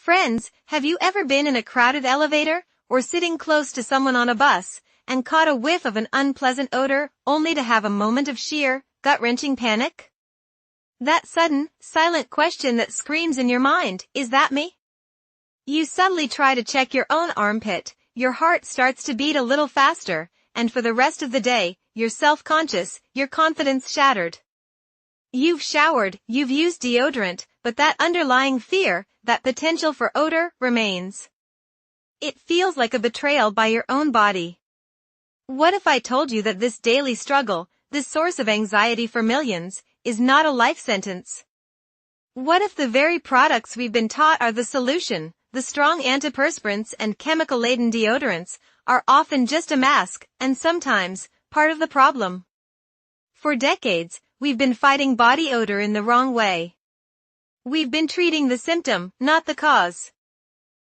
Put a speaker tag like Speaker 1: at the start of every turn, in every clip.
Speaker 1: Friends, have you ever been in a crowded elevator, or sitting close to someone on a bus, and caught a whiff of an unpleasant odor, only to have a moment of sheer, gut-wrenching panic? That sudden, silent question that screams in your mind, is that me? You subtly try to check your own armpit, your heart starts to beat a little faster, and for the rest of the day, you're self-conscious, your confidence shattered. You've showered, you've used deodorant, but that underlying fear, that potential for odor, remains. It feels like a betrayal by your own body. What if I told you that this daily struggle, this source of anxiety for millions, is not a life sentence? What if the very products we've been taught are the solution, the strong antiperspirants and chemical-laden deodorants, are often just a mask, and sometimes, part of the problem? For decades, we've been fighting body odor in the wrong way. We've been treating the symptom, not the cause.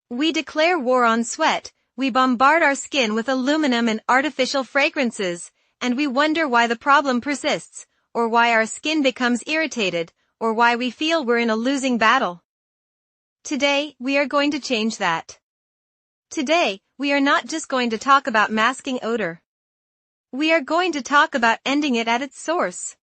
Speaker 1: We declare war on sweat, we bombard our skin with aluminum and artificial fragrances, and we wonder why the problem persists, or why our skin becomes irritated, or why we feel we're in a losing battle. Today, we are going to change that. Today, we are not just going to talk about masking odor. We are going to talk about ending it at its source.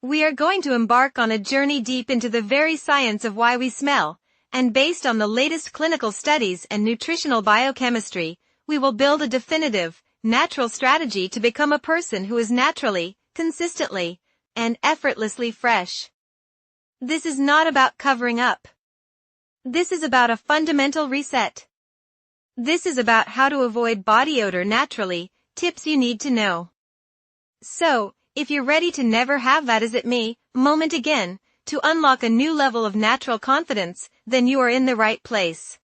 Speaker 1: We are going to embark on a journey deep into the very science of why we smell, and based on the latest clinical studies and nutritional biochemistry, we will build a definitive, natural strategy to become a person who is naturally, consistently, and effortlessly fresh. This is not about covering up. This is about a fundamental reset. This is about how to avoid body odor naturally, tips you need to know. So, if you're ready to never have that "is it me" moment again, to unlock a new level of natural confidence, then you are in the right place.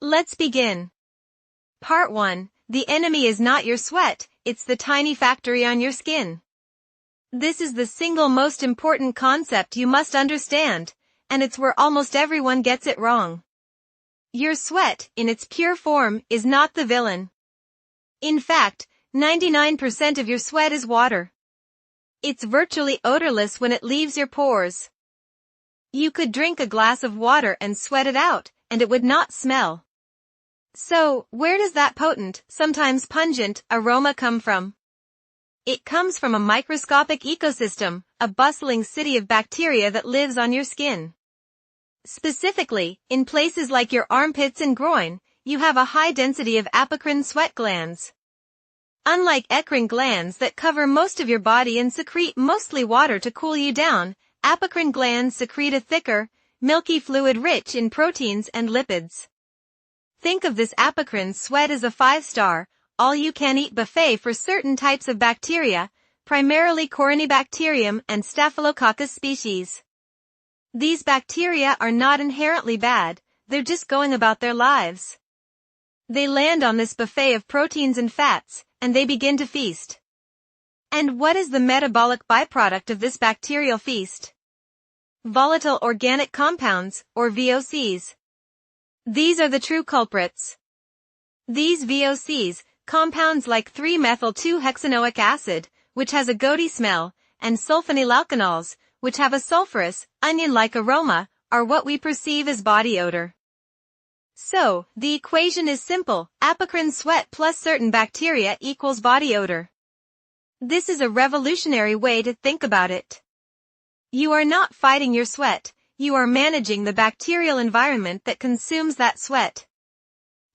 Speaker 1: Let's begin. Part 1. The enemy is not your sweat, it's the tiny factory on your skin. This is the single most important concept you must understand, and it's where almost everyone gets it wrong. Your sweat, in its pure form, is not the villain. In fact, 99% of your sweat is water. It's virtually odorless when it leaves your pores. You could drink a glass of water and sweat it out, and it would not smell. So, where does that potent, sometimes pungent, aroma come from? It comes from a microscopic ecosystem, a bustling city of bacteria that lives on your skin. Specifically, in places like your armpits and groin, you have a high density of apocrine sweat glands. Unlike eccrine glands that cover most of your body and secrete mostly water to cool you down, apocrine glands secrete a thicker, milky fluid rich in proteins and lipids. Think of this apocrine sweat as a 5-star, all-you-can-eat buffet for certain types of bacteria, primarily Corynebacterium and Staphylococcus species. These bacteria are not inherently bad, they're just going about their lives. They land on this buffet of proteins and fats, and they begin to feast. And what is the metabolic byproduct of this bacterial feast? Volatile organic compounds, or VOCs. These are the true culprits. These VOCs, compounds like 3-methyl-2-hexanoic acid, which has a goaty smell, and sulfonylalkanols, which have a sulfurous, onion-like aroma, are what we perceive as body odor. So, the equation is simple, apocrine sweat plus certain bacteria equals body odor. This is a revolutionary way to think about it. You are not fighting your sweat, you are managing the bacterial environment that consumes that sweat.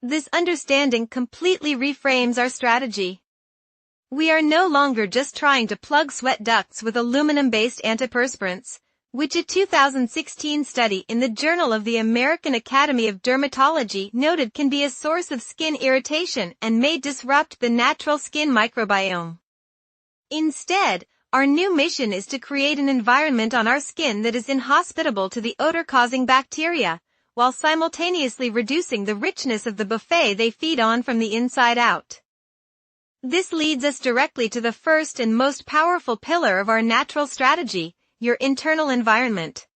Speaker 1: This understanding completely reframes our strategy. We are no longer just trying to plug sweat ducts with aluminum-based antiperspirants, which a 2016 study in the Journal of the American Academy of Dermatology noted can be a source of skin irritation and may disrupt the natural skin microbiome. Instead, our new mission is to create an environment on our skin that is inhospitable to the odor-causing bacteria, while simultaneously reducing the richness of the buffet they feed on from the inside out. This leads us directly to the first and most powerful pillar of our natural strategy, your internal environment.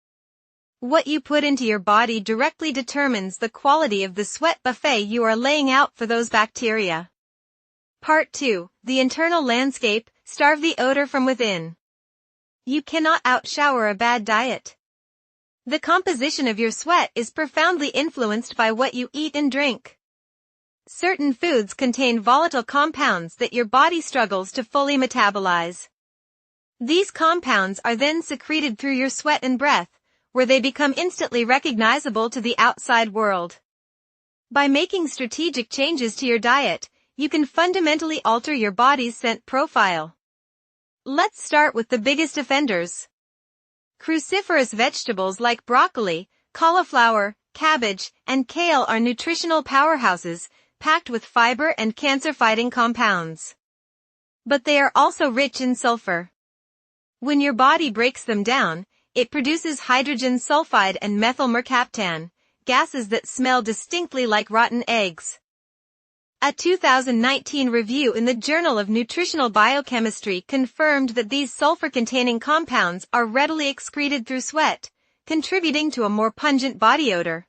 Speaker 1: What you put into your body directly determines the quality of the sweat buffet you are laying out for those bacteria. Part 2. The internal landscape, starve the odor from within. You cannot outshower a bad diet. The composition of your sweat is profoundly influenced by what you eat and drink. Certain foods contain volatile compounds that your body struggles to fully metabolize. These compounds are then secreted through your sweat and breath, where they become instantly recognizable to the outside world. By making strategic changes to your diet, you can fundamentally alter your body's scent profile. Let's start with the biggest offenders. Cruciferous vegetables like broccoli, cauliflower, cabbage, and kale are nutritional powerhouses, packed with fiber and cancer-fighting compounds. But they are also rich in sulfur. When your body breaks them down, it produces hydrogen sulfide and methyl mercaptan, gases that smell distinctly like rotten eggs. A 2019 review in the Journal of Nutritional Biochemistry confirmed that these sulfur-containing compounds are readily excreted through sweat, contributing to a more pungent body odor.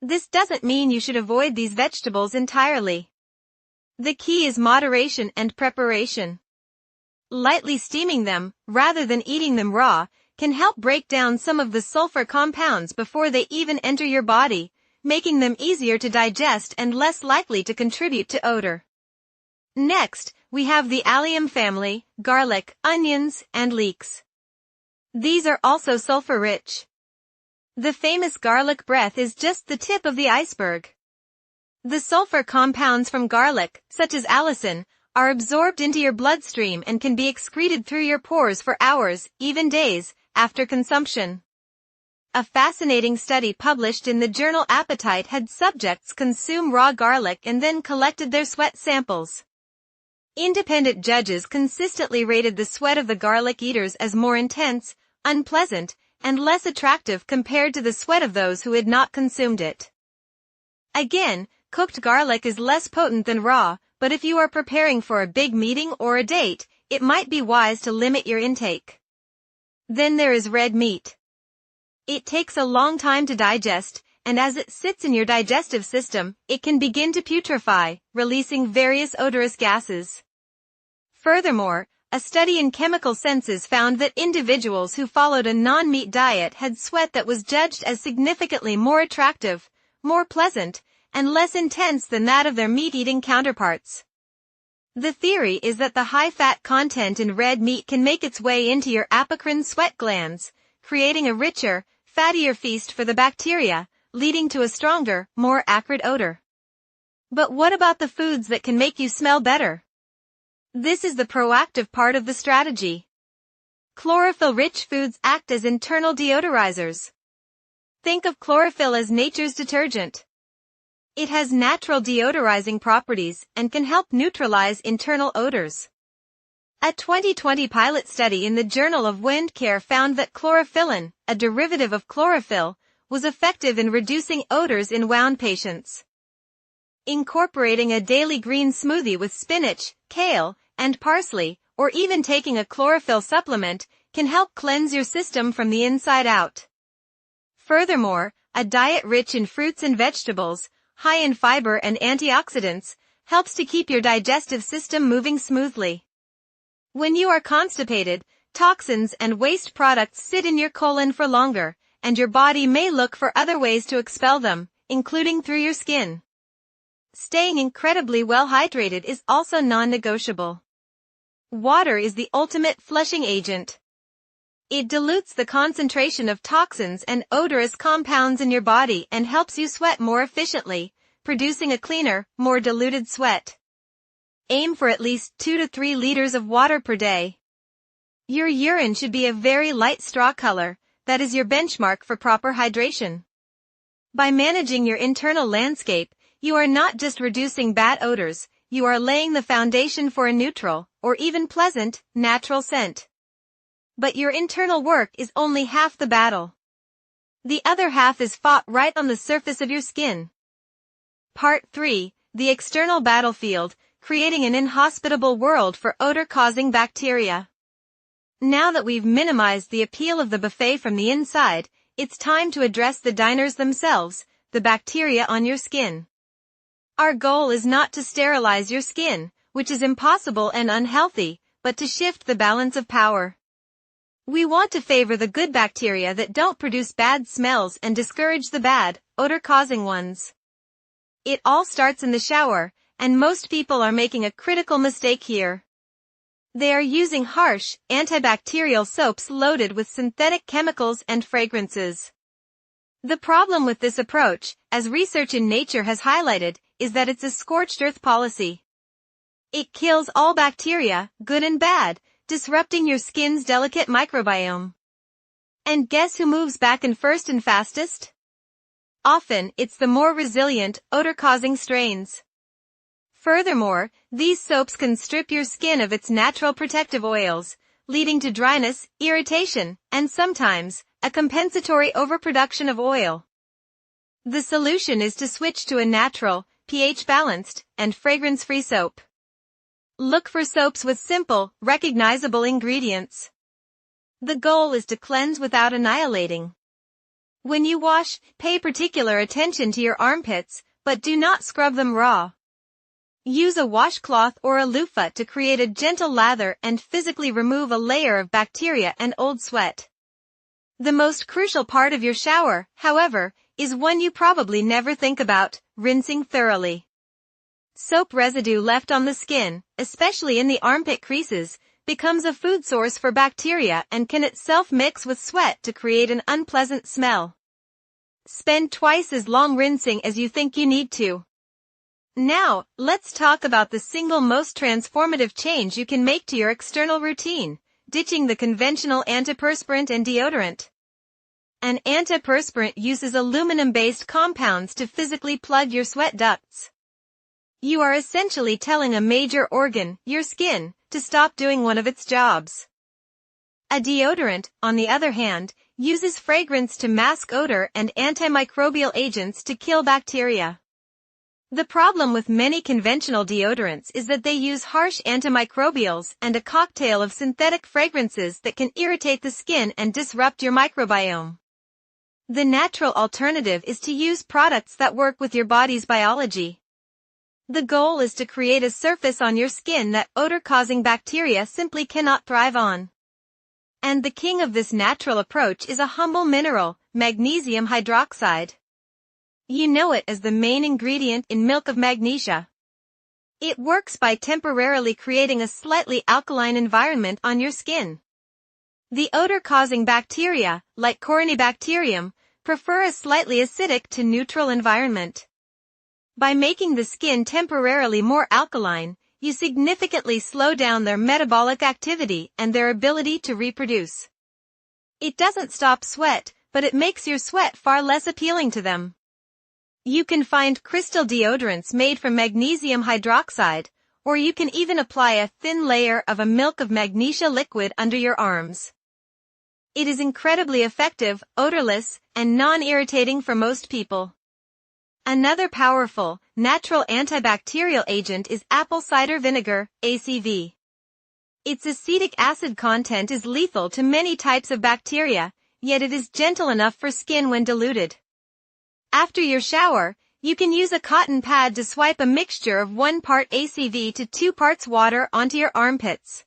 Speaker 1: This doesn't mean you should avoid these vegetables entirely. The key is moderation and preparation. Lightly steaming them, rather than eating them raw, can help break down some of the sulfur compounds before they even enter your body, making them easier to digest and less likely to contribute to odor. Next, we have the allium family, garlic, onions, and leeks. These are also sulfur-rich. The famous garlic breath is just the tip of the iceberg. The sulfur compounds from garlic, such as allicin, are absorbed into your bloodstream and can be excreted through your pores for hours, even days, after consumption. A fascinating study published in the journal Appetite had subjects consume raw garlic and then collected their sweat samples. Independent judges consistently rated the sweat of the garlic eaters as more intense, unpleasant, and less attractive compared to the sweat of those who had not consumed it. Again, cooked garlic is less potent than raw, but if you are preparing for a big meeting or a date, it might be wise to limit your intake. Then there is red meat. It takes a long time to digest, and as it sits in your digestive system, it can begin to putrefy, releasing various odorous gases. Furthermore, a study in chemical senses found that individuals who followed a non-meat diet had sweat that was judged as significantly more attractive, more pleasant, and less intense than that of their meat-eating counterparts. The theory is that the high-fat content in red meat can make its way into your apocrine sweat glands, creating a richer, fattier feast for the bacteria, leading to a stronger, more acrid odor. But what about the foods that can make you smell better? This is the proactive part of the strategy. Chlorophyll-rich foods act as internal deodorizers. Think of chlorophyll as nature's detergent. It has natural deodorizing properties and can help neutralize internal odors. A 2020 pilot study in the Journal of Wound Care found that chlorophyllin, a derivative of chlorophyll, was effective in reducing odors in wound patients. Incorporating a daily green smoothie with spinach, kale, and parsley, or even taking a chlorophyll supplement, can help cleanse your system from the inside out. Furthermore, a diet rich in fruits and vegetables, high in fiber and antioxidants, helps to keep your digestive system moving smoothly. When you are constipated, toxins and waste products sit in your colon for longer, and your body may look for other ways to expel them, including through your skin. Staying incredibly well hydrated is also non-negotiable. Water is the ultimate flushing agent. It dilutes the concentration of toxins and odorous compounds in your body and helps you sweat more efficiently, producing a cleaner, more diluted sweat. Aim for at least 2 to 3 liters of water per day. Your urine should be a very light straw color, that is your benchmark for proper hydration. By managing your internal landscape, you are not just reducing bad odors, you are laying the foundation for a neutral, or even pleasant, natural scent. But your internal work is only half the battle. The other half is fought right on the surface of your skin. Part 3, the external battlefield, creating an inhospitable world for odor-causing bacteria. Now that we've minimized the appeal of the buffet from the inside, it's time to address the diners themselves, the bacteria on your skin. Our goal is not to sterilize your skin, which is impossible and unhealthy, but to shift the balance of power. We want to favor the good bacteria that don't produce bad smells and discourage the bad, odor-causing ones. It all starts in the shower, and most people are making a critical mistake here. They are using harsh, antibacterial soaps loaded with synthetic chemicals and fragrances. The problem with this approach, as research in Nature has highlighted, is that it's a scorched earth policy. It kills all bacteria, good and bad, disrupting your skin's delicate microbiome. And guess who moves back in first and fastest? Often, it's the more resilient, odor-causing strains. Furthermore, these soaps can strip your skin of its natural protective oils, leading to dryness, irritation, and sometimes, a compensatory overproduction of oil. The solution is to switch to a natural, pH-balanced, and fragrance-free soap. Look for soaps with simple, recognizable ingredients. The goal is to cleanse without annihilating. When you wash, pay particular attention to your armpits, but do not scrub them raw. Use a washcloth or a loofah to create a gentle lather and physically remove a layer of bacteria and old sweat. The most crucial part of your shower, however, is one you probably never think about, rinsing thoroughly. Soap residue left on the skin, especially in the armpit creases, becomes a food source for bacteria and can itself mix with sweat to create an unpleasant smell. Spend twice as long rinsing as you think you need to. Now, let's talk about the single most transformative change you can make to your external routine, ditching the conventional antiperspirant and deodorant. An antiperspirant uses aluminum-based compounds to physically plug your sweat ducts. You are essentially telling a major organ, your skin, to stop doing one of its jobs. A deodorant, on the other hand, uses fragrance to mask odor and antimicrobial agents to kill bacteria. The problem with many conventional deodorants is that they use harsh antimicrobials and a cocktail of synthetic fragrances that can irritate the skin and disrupt your microbiome. The natural alternative is to use products that work with your body's biology. The goal is to create a surface on your skin that odor-causing bacteria simply cannot thrive on. And the king of this natural approach is a humble mineral, magnesium hydroxide. You know it as the main ingredient in milk of magnesia. It works by temporarily creating a slightly alkaline environment on your skin. The odor-causing bacteria, like Corynebacterium, prefer a slightly acidic to neutral environment. By making the skin temporarily more alkaline, you significantly slow down their metabolic activity and their ability to reproduce. It doesn't stop sweat, but it makes your sweat far less appealing to them. You can find crystal deodorants made from magnesium hydroxide, or you can even apply a thin layer of a milk of magnesia liquid under your arms. It is incredibly effective, odorless, and non-irritating for most people. Another powerful, natural antibacterial agent is apple cider vinegar, ACV. Its acetic acid content is lethal to many types of bacteria, yet it is gentle enough for skin when diluted. After your shower, you can use a cotton pad to swipe a mixture of 1 part ACV to 2 parts water onto your armpits.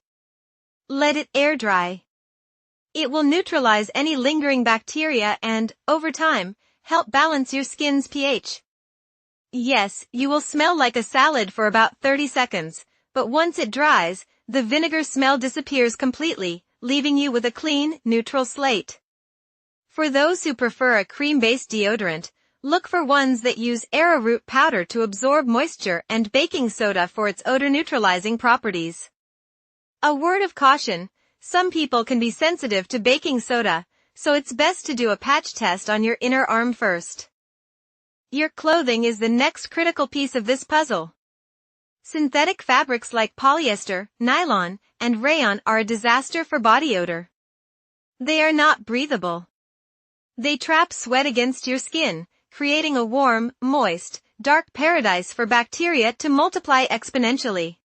Speaker 1: Let it air dry. It will neutralize any lingering bacteria and, over time, help balance your skin's pH. Yes, you will smell like a salad for about 30 seconds, but once it dries, the vinegar smell disappears completely, leaving you with a clean, neutral slate. For those who prefer a cream-based deodorant, look for ones that use arrowroot powder to absorb moisture and baking soda for its odor-neutralizing properties. A word of caution, some people can be sensitive to baking soda, so it's best to do a patch test on your inner arm first. Your clothing is the next critical piece of this puzzle. Synthetic fabrics like polyester, nylon, and rayon are a disaster for body odor. They are not breathable. They trap sweat against your skin, creating a warm, moist, dark paradise for bacteria to multiply exponentially.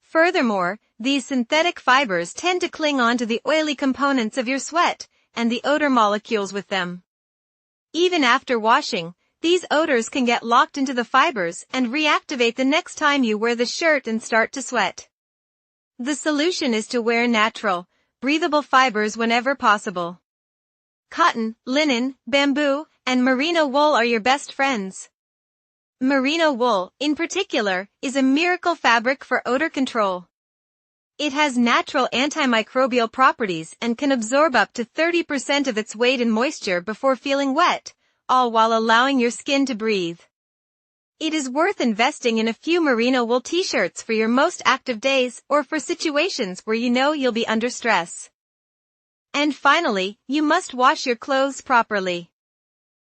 Speaker 1: Furthermore, these synthetic fibers tend to cling onto the oily components of your sweat, and the odor molecules with them. Even after washing, these odors can get locked into the fibers and reactivate the next time you wear the shirt and start to sweat. The solution is to wear natural, breathable fibers whenever possible. Cotton, linen, bamboo, and merino wool are your best friends. Merino wool, in particular, is a miracle fabric for odor control. It has natural antimicrobial properties and can absorb up to 30% of its weight in moisture before feeling wet, all while allowing your skin to breathe. It is worth investing in a few merino wool t-shirts for your most active days or for situations where you know you'll be under stress. And finally, you must wash your clothes properly.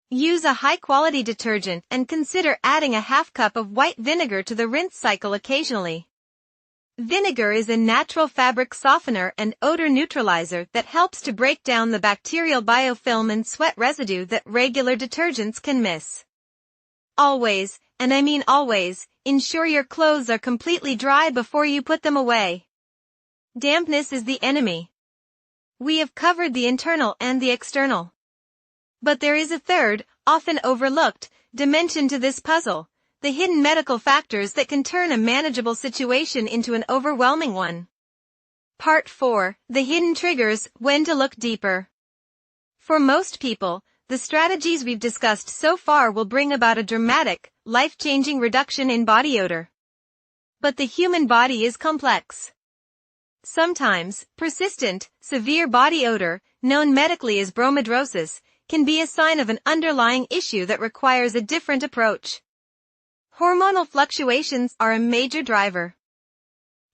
Speaker 1: Use a high-quality detergent and consider adding a half cup of white vinegar to the rinse cycle occasionally. Vinegar is a natural fabric softener and odor neutralizer that helps to break down the bacterial biofilm and sweat residue that regular detergents can miss. Always, and I mean always, ensure your clothes are completely dry before you put them away. Dampness is the enemy. We have covered the internal and the external. But there is a third, often overlooked, dimension to this puzzle, the hidden medical factors that can turn a manageable situation into an overwhelming one. Part 4, the hidden triggers, when to look deeper. For most people, the strategies we've discussed so far will bring about a dramatic, life-changing reduction in body odor. But the human body is complex. Sometimes, persistent, severe body odor, known medically as bromidrosis, can be a sign of an underlying issue that requires a different approach. Hormonal fluctuations are a major driver.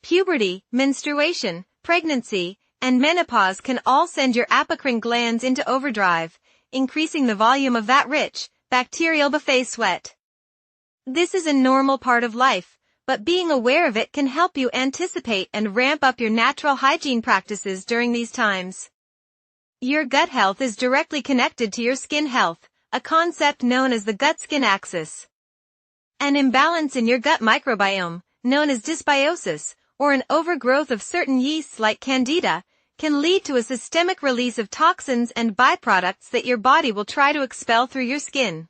Speaker 1: Puberty, menstruation, pregnancy, and menopause can all send your apocrine glands into overdrive, increasing the volume of that rich, bacterial buffet sweat. This is a normal part of life, but being aware of it can help you anticipate and ramp up your natural hygiene practices during these times. Your gut health is directly connected to your skin health, a concept known as the gut-skin axis. An imbalance in your gut microbiome, known as dysbiosis, or an overgrowth of certain yeasts like Candida, can lead to a systemic release of toxins and byproducts that your body will try to expel through your skin.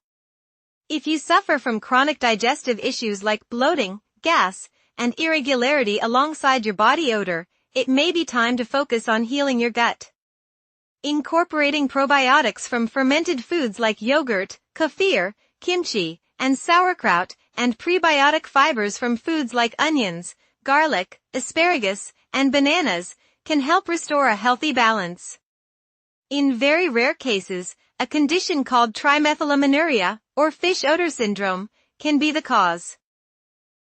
Speaker 1: If you suffer from chronic digestive issues like bloating, gas, and irregularity alongside your body odor, it may be time to focus on healing your gut. Incorporating probiotics from fermented foods like yogurt, kefir, kimchi, and sauerkraut, and prebiotic fibers from foods like onions, garlic, asparagus, and bananas, can help restore a healthy balance. In very rare cases, a condition called trimethylaminuria, or fish odor syndrome, can be the cause.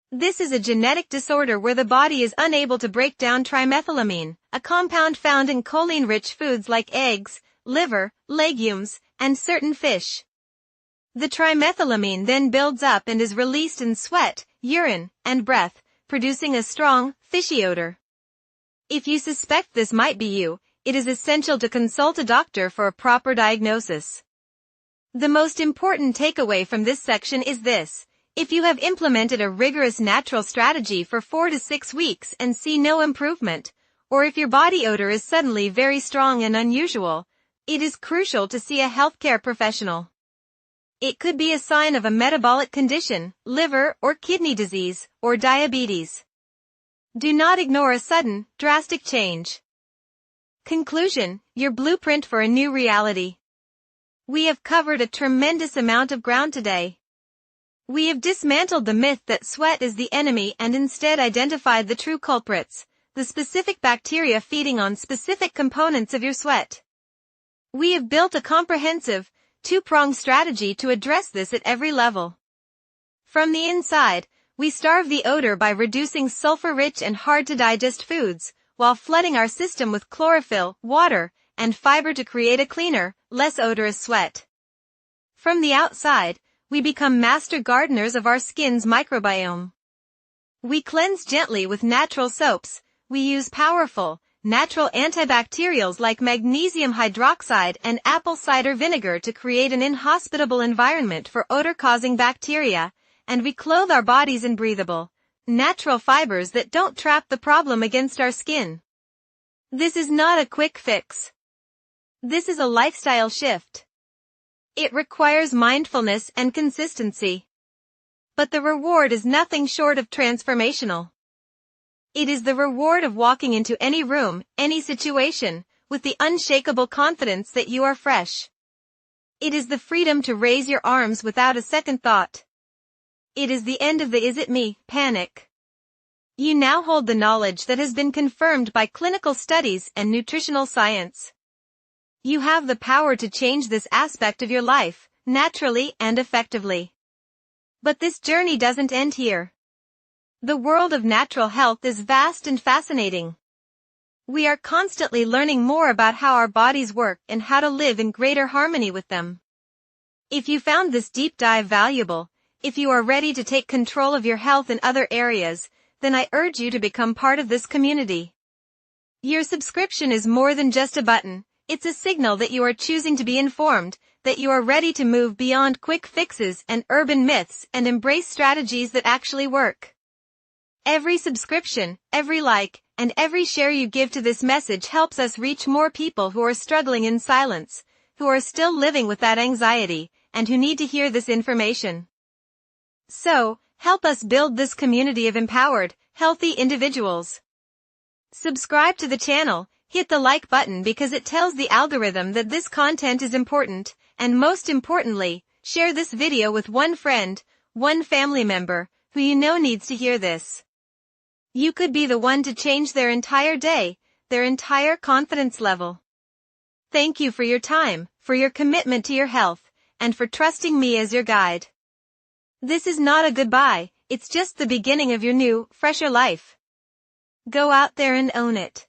Speaker 1: This is a genetic disorder where the body is unable to break down trimethylamine, a compound found in choline-rich foods like eggs, liver, legumes, and certain fish. The trimethylamine then builds up and is released in sweat, urine, and breath, producing a strong, fishy odor. If you suspect this might be you, it is essential to consult a doctor for a proper diagnosis. The most important takeaway from this section is this: if you have implemented a rigorous natural strategy for 4 to 6 weeks and see no improvement, or if your body odor is suddenly very strong and unusual, it is crucial to see a healthcare professional. It could be a sign of a metabolic condition, liver or kidney disease, or diabetes. Do not ignore a sudden, drastic change. Conclusion: your blueprint for a new reality. We have covered a tremendous amount of ground today. We have dismantled the myth that sweat is the enemy and instead identified the true culprits, the specific bacteria feeding on specific components of your sweat. We have built a comprehensive, two-pronged strategy to address this at every level. From the inside, we starve the odor by reducing sulfur-rich and hard-to-digest foods, while flooding our system with chlorophyll, water, and fiber to create a cleaner, less odorous sweat. From the outside, we become master gardeners of our skin's microbiome. We cleanse gently with natural soaps. We use powerful, natural antibacterials like magnesium hydroxide and apple cider vinegar to create an inhospitable environment for odor-causing bacteria, and we clothe our bodies in breathable, natural fibers that don't trap the problem against our skin. This is not a quick fix. This is a lifestyle shift. It requires mindfulness and consistency. But the reward is nothing short of transformational. It is the reward of walking into any room, any situation, with the unshakable confidence that you are fresh. It is the freedom to raise your arms without a second thought. It is the end of the "is it me" panic. You now hold the knowledge that has been confirmed by clinical studies and nutritional science. You have the power to change this aspect of your life, naturally and effectively. But this journey doesn't end here. The world of natural health is vast and fascinating. We are constantly learning more about how our bodies work and how to live in greater harmony with them. If you found this deep dive valuable, if you are ready to take control of your health in other areas, then I urge you to become part of this community. Your subscription is more than just a button. It's a signal that you are choosing to be informed, that you are ready to move beyond quick fixes and urban myths and embrace strategies that actually work. Every subscription, every like, and every share you give to this message helps us reach more people who are struggling in silence, who are still living with that anxiety, and who need to hear this information. So, help us build this community of empowered, healthy individuals. Subscribe to the channel, hit the like button because it tells the algorithm that this content is important, and most importantly, share this video with one friend, one family member, who you know needs to hear this. You could be the one to change their entire day, their entire confidence level. Thank you for your time, for your commitment to your health, and for trusting me as your guide. This is not a goodbye, it's just the beginning of your new, fresher life. Go out there and own it.